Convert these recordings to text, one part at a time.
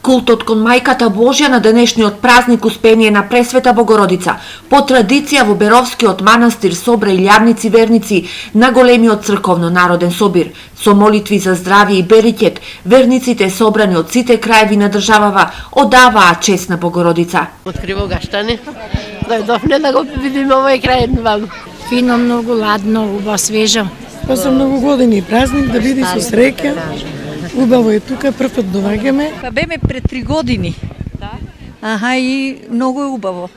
Култот кон Мајката Божја на денешниот празник Успение на Пресвета Богородица по традиција во Беровскиот манастир собра илјадници верници на големиот црковно-народен собир. Со молитви за здравје и берекет, верниците собрани од сите краеви на државава одаваа чест на Богородица. Од Кривогаштани, дојдовме да го видиме овој крај вам. Фино, многу ладно, убаво, свежо. После многу години празник да биде со среќа. Убаво е тука, прв пат доаѓаме. Па беме пред 3 години. Аха, и многу е убаво.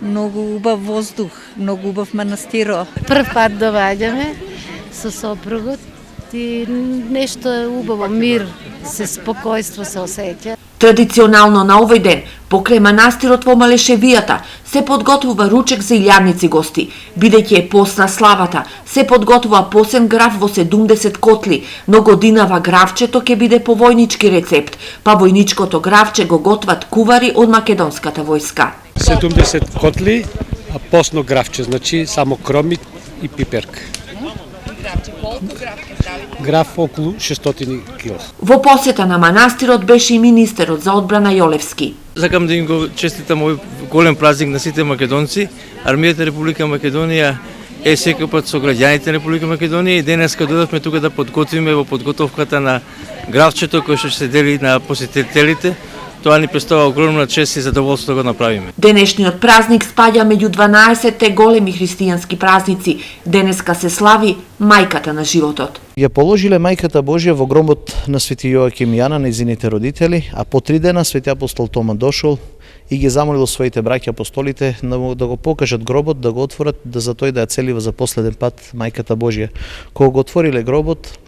Многу убав воздух, многу убав манастиро. Прв пат доаѓаме со сопругот и нешто е убаво, мир, се спокојство се осеќа. Традиционално на овој ден, покрај манастирот во Малешевијата, се подготвува ручек за илјадници гости. Бидејќи е пост на славата, се подготвува посен граф во 70 котли, но годинава графчето ќе биде по војнички рецепт, па војничкото графче го готват кувари од македонската војска. 70 котли, а постно графче, значи само кромит и пиперка. Граф околу 600 кг. Во посета на манастирот беше и министерот за одбрана Јолевски. Сакам да им го честитам овој голем празник на сите македонци. Армијата Република Македонија е секој пат со граѓаните на Република Македонија и денеска додавме тука да подготвиме во подготовката на графчето кој што се дели на посетителите. Тоа ни представува огромна чест и задоволство да го направиме. Денешниот празник спаѓа меѓу 12 големи христијански празници. Денеска се слави мајката на животот. Ја положиле мајката Божја во гробот на свети Јоаким и Јана, нејзините родители, а по 3 дена свети апостол Тома дошол и ги замолил своите браќа апостолите да го покажат гробот, да го отворат, да за тој да ја целива за последен пат мајката Божја. Кога го отвориле гробот,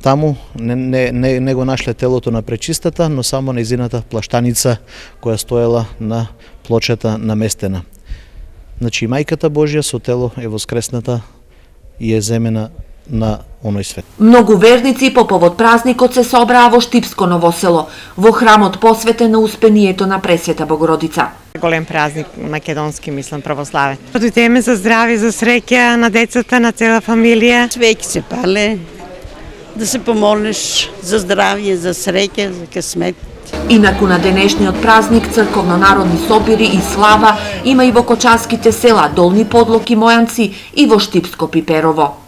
таму не го нашле телото на пречистата, но само нејзината плаштаница која стоела на плочата наместена. Значи мајката Божја со тело е воскресната и е земена на оној свет. Многу верници по повод празникот се собраа во Штипско Ново село, во храмот посветен на Успението на Пресвета Богородица. Голем празник македонски, мислам, православен. Дојдеме за здравје, за среќа на децата, на цела фамилија. Свеќи се пале, да се помолиш за здравје, за среќа, за късмет. Инаку на денешниот празник црковно-народни собири и слава има и во кочанските села Долни Подлог и Мојанци и во Штипско Пиперово.